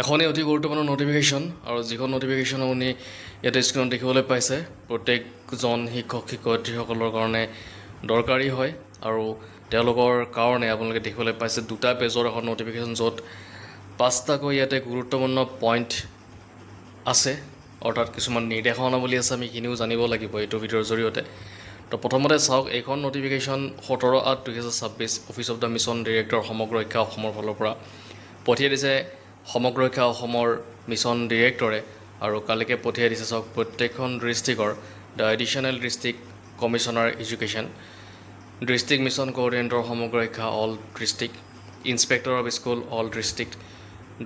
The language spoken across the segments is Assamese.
এখনেই অতি গুৰুত্বপূৰ্ণ নটিফিকেশ্যন আৰু যিখন নটিফিকেশ্যন আপুনি ইয়াতে স্ক্ৰীণত দেখিবলৈ পাইছে প্ৰত্যেকজন শিক্ষক শিক্ষয়িত্ৰীসকলৰ কাৰণে দৰকাৰী হয় আৰু তেওঁলোকৰ কাৰণে আপোনালোকে দেখিবলৈ পাইছে দুটা পেজৰ এখন নটিফিকেশ্যন য'ত পাঁচটাকৈ ইয়াতে গুৰুত্বপূৰ্ণ পইণ্ট আছে অৰ্থাৎ কিছুমান নিৰ্দেশনাৱলী আছে আমি সেইখিনিও জানিব লাগিব এইটো ভিডিঅ'ৰ জৰিয়তে। তো প্ৰথমতে চাওক এইখন notification 17/8/2026 office of the mission director সমগ্ৰ শিক্ষা অসমৰ ফালৰ পৰা পঠিয়াই দিছে সমগ্ৰ শিক্ষা অসমৰ মিছন ডিৰেক্টৰে আৰু কালিকে পঠিয়াই দিছে চাওক প্ৰত্যেকখন ডিষ্ট্ৰিক্টৰ the additional district commissioner education district mission coordinator সমগ্ৰ শিক্ষা all district inspector of school all district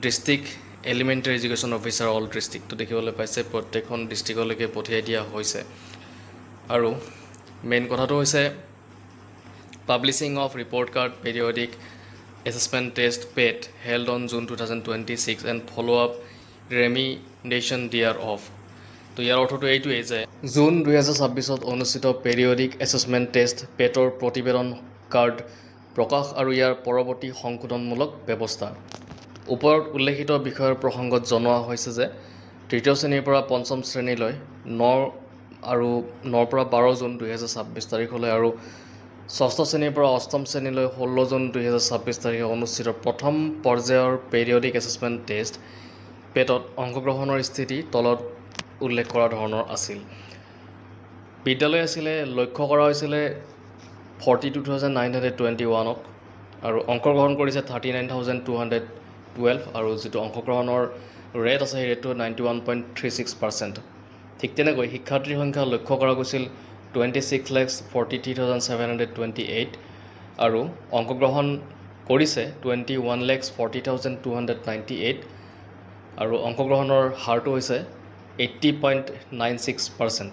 district elementary education officer all ডিষ্ট্ৰিক্টটো দেখিবলৈ পাইছে প্ৰত্যেকখন ডিষ্ট্ৰিক্টলৈকে পঠিয়াই দিয়া হৈছে। আৰু মেইন কথাটো হৈছে publishing of report card periodic assessment test paid held on June 2026 and follow' up remediation thereof. তো ইয়াৰ অৰ্থটো এইটোৱেই যে জুন 2026 অনুষ্ঠিত পেৰিয়ডিক এছেছমেণ্ট টেষ্ট পেটৰ প্ৰতিবেদন কাৰ্ড প্ৰকাশ আৰু ইয়াৰ পৰৱৰ্তী সংশোধনমূলক ব্যৱস্থা। ওপৰত উল্লেখিত বিষয়ৰ প্ৰসংগত জনোৱা হৈছে যে তৃতীয় শ্ৰেণীৰ পৰা পঞ্চম শ্ৰেণীলৈ 9 পৰা 12 জুন 2026 তাৰিখলৈ আৰু ষষ্ঠ শ্ৰেণীৰ পৰা অষ্টম শ্ৰেণীলৈ 16 জুন 2026 তাৰিখে অনুষ্ঠিত প্ৰথম পৰ্যায়ৰ পেৰিয়ডিক এছেছমেণ্ট টেষ্ট পেটত অংশগ্ৰহণৰ স্থিতি তলত উল্লেখ কৰা ধৰণৰ আছিল। বিদ্যালয় আছিলে লক্ষ্য কৰা হৈছিলে 42,921ক আৰু অংশগ্ৰহণ কৰিছে 39,212 আৰু যিটো অংশগ্ৰহণৰ ৰেট আছে সেই ৰেটটো 91.36%। ঠিক তেনেকৈ শিক্ষাৰ্থীৰ সংখ্যা লক্ষ্য কৰা গৈছিল 26,43,728 আৰু অংশগ্ৰহণ কৰিছে 21,40,298 আৰু অংশগ্ৰহণৰ হাৰটো হৈছে 80.96%।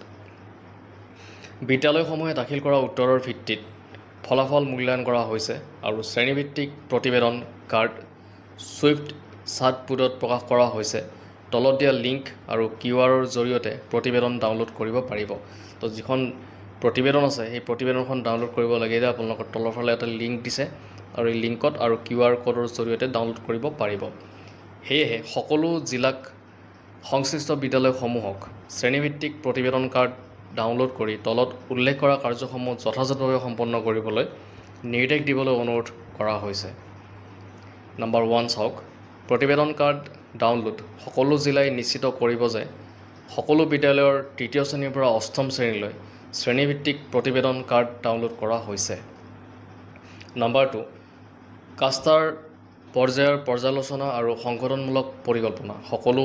বিদ্যালয়সমূহে দাখিল কৰা উত্তৰৰ ভিত্তিত ফলাফল মূল্যায়ন কৰা হৈছে আৰু শ্ৰেণীভিত্তিক প্ৰতিবেদন কাৰ্ড ছুইফ্ট চাটবোৰ্ডত প্ৰকাশ কৰা হৈছে। তলত দিয়া লিংক আৰু QR-ৰ জৰিয়তে প্ৰতিবেদন ডাউনলোড কৰিব পাৰিব। তো যিখন প্ৰতিবেদন আছে সেই প্ৰতিবেদনখন ডাউনলোড কৰিব লাগিলে আপোনালোকৰ তলৰ ফালে এটা লিংক দিছে আৰু এই লিংকত আৰু QR ক'ডৰ জৰিয়তে ডাউনলোড কৰিব পাৰিব। সেয়েহে সকলো জিলাক সংশ্লিষ্ট বিদ্যালয়সমূহক শ্ৰেণীভিত্তিক প্ৰতিবেদন কাৰ্ড ডাউনলোড কৰি তলত উল্লেখ কৰা কাৰ্যসমূহ যথাযথভাৱে সম্পন্ন কৰিবলৈ নিৰ্দেশ দিবলৈ অনুৰোধ কৰা হৈছে। নম্বৰ 1 চাওক প্ৰতিবেদন কাৰ্ড ডাউনলোড সকলো জিলাই নিশ্চিত কৰিব যে সকলো বিদ্যালয়ৰ তৃতীয় শ্ৰেণীৰ পৰা অষ্টম শ্ৰেণীলৈ শ্ৰেণীভিত্তিক প্ৰতিবেদন কাৰ্ড ডাউনলোড কৰা হৈছে। নম্বৰ 2 ক্লাষ্টাৰ পৰ্যায়ৰ পৰ্যালোচনা আৰু সংশোধনমূলক পৰিকল্পনা সকলো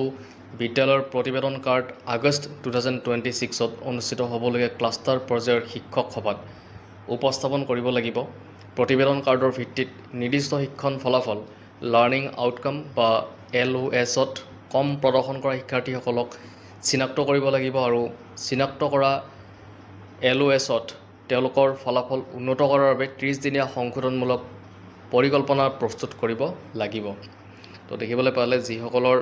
বিদ্যালয়ৰ প্ৰতিবেদন কাৰ্ড আগষ্ট 2026 অনুষ্ঠিত হ'বলগীয়া ক্লাষ্টাৰ পৰ্যায়ৰ শিক্ষক সভাত উপস্থাপন কৰিব লাগিব। প্ৰতিবেদন কাৰ্ডৰ ভিত্তিত নিৰ্দিষ্ট শিক্ষণ ফলাফল লাৰ্ণিং আউটকাম বা LOS-ত কম প্ৰদৰ্শন কৰা শিক্ষাৰ্থীসকলক চিনাক্ত কৰিব লাগিব আৰু চিনাক্ত কৰা LOS-ত তেওঁলোকৰ ফলাফল উন্নত কৰাৰ বাবে 30 দিনীয়া সংশোধনমূলক পৰিকল্পনা প্ৰস্তুত কৰিব লাগিব। তো দেখিবলৈ পালে যিসকলৰ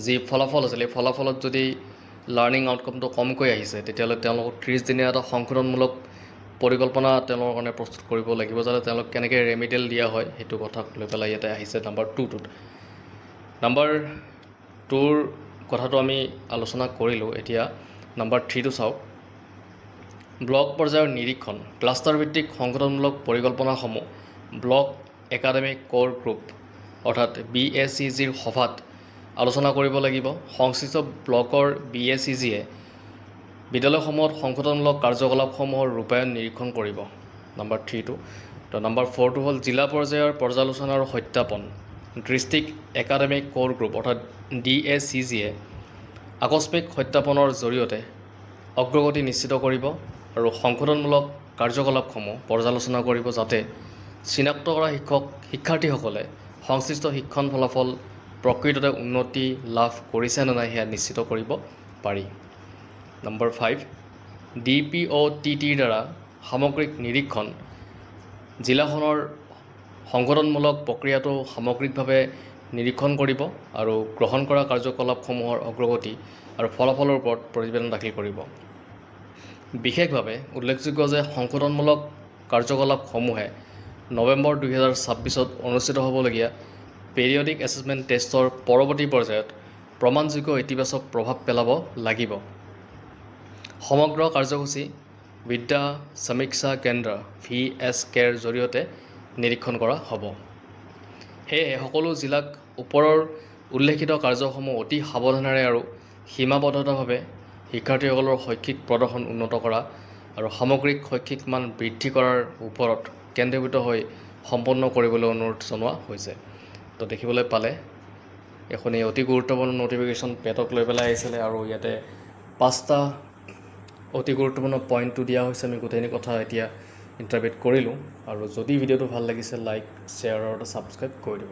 যি ফলাফল আছিল এই ফলাফলত যদি লাৰ্ণিং আউটকামটো কমকৈ আহিছে তেতিয়াহ'লে তেওঁলোকক 30 দিনীয়া এটা সংশোধনমূলক পৰিকল্পনা তেওঁলোকৰ কাৰণে প্ৰস্তুত কৰিব লাগিব যাতে তেওঁলোক কেনেকৈ ৰেমিডিয়েল দিয়া হয় সেইটো কথাক লৈ পেলাই ইয়াতে আহিছে নম্বৰ 2টোত। নম্বৰ 2ৰ কথাটো আমি আলোচনা কৰিলোঁ। এতিয়া নম্বৰ 3টো চাওক ব্লক পৰ্যায়ৰ নিৰীক্ষণ ক্লাষ্টাৰ ভিত্তিক সংশোধনমূলক পৰিকল্পনাসমূহ ব্লক একাডেমিক ক'ৰ গ্ৰুপ অৰ্থাৎ BACGৰ সভাত আলোচনা কৰিব লাগিব। সংশ্লিষ্ট ব্লকৰ BACGয়ে বিদ্যালয়সমূহত সংশোধনমূলক কাৰ্যকলাপসমূহৰ ৰূপায়ণ নিৰীক্ষণ কৰিব। নম্বৰ 3টো। তো নম্বৰ 4টো হ'ল জিলা পৰ্যায়ৰ পৰ্যালোচনা আৰু সত্যাপন ডিষ্ট্ৰিক্ট একাডেমিক ক'ৰ গ্ৰুপ অৰ্থাৎ DACGয়ে আকস্মিক সত্যাপনৰ জৰিয়তে অগ্ৰগতি নিশ্চিত কৰিব আৰু সংশোধনমূলক কাৰ্যকলাপসমূহ পৰ্যালোচনা কৰিব যাতে চিনাক্ত কৰা শিক্ষাৰ্থীসকলে সংশ্লিষ্ট শিক্ষণ ফলাফল প্ৰকৃততে উন্নতি লাভ কৰিছে নে নাই সেয়া নিশ্চিত কৰিব পাৰি। নম্বৰ 5 DPOTTৰ দ্বাৰা সামগ্ৰিক নিৰীক্ষণ জিলাখনৰ সংশোধনমূলক প্ৰক্ৰিয়াটো সামগ্ৰিকভাৱে নিৰীক্ষণ কৰিব আৰু গ্ৰহণ কৰা কাৰ্যকলাপসমূহৰ অগ্ৰগতি আৰু ফলাফলৰ ওপৰত প্ৰতিবেদন দাখিল কৰিব। বিশেষভাৱে উল্লেখযোগ্য যে সংশোধনমূলক কাৰ্যকলাপসমূহে নৱেম্বৰ 2026 অনুষ্ঠিত হ'বলগীয়া পেৰিয়ডিক এছেছমেণ্ট টেষ্টৰ পৰৱৰ্তী পৰ্যায়ত প্ৰমাণযোগ্য ইতিবাচক প্ৰভাৱ পেলাব লাগিব। সমগ্ৰ কাৰ্যসূচী বিদ্যা সমীক্ষা কেন্দ্ৰ VSKৰ জৰিয়তে নিৰীক্ষণ কৰা হ'ব। সেয়েহে সকলো জিলাক ওপৰৰ উল্লেখিত কাৰ্যসমূহ অতি সাৱধানেৰে আৰু সীমাবদ্ধভাৱে শিক্ষাৰ্থীসকলৰ শৈক্ষিক প্ৰদৰ্শন উন্নত কৰা আৰু সামগ্ৰিক শৈক্ষিক মান বৃদ্ধি কৰাৰ ওপৰত কেন্দ্ৰীভূত হৈ সম্পন্ন কৰিবলৈ অনুৰোধ জনোৱা হৈছে। তো দেখিবলৈ পালে এখনি অতি গুৰুত্বপূৰ্ণ নটিফিকেশ্যন পেটক লৈ পেলাই আহিছিলে আৰু ইয়াতে 5টা অতি গুৰুত্বপূৰ্ণ পইণ্টটো দিয়া হৈছে। আমি গোটেইখিনি কথা এতিয়া ইণ্টাৰভিউত কৰিলোঁ আৰু যদি ভিডিঅ'টো ভাল লাগিছে লাইক শ্বেয়াৰ আৰু ছাবস্ক্ৰাইব কৰি দিব।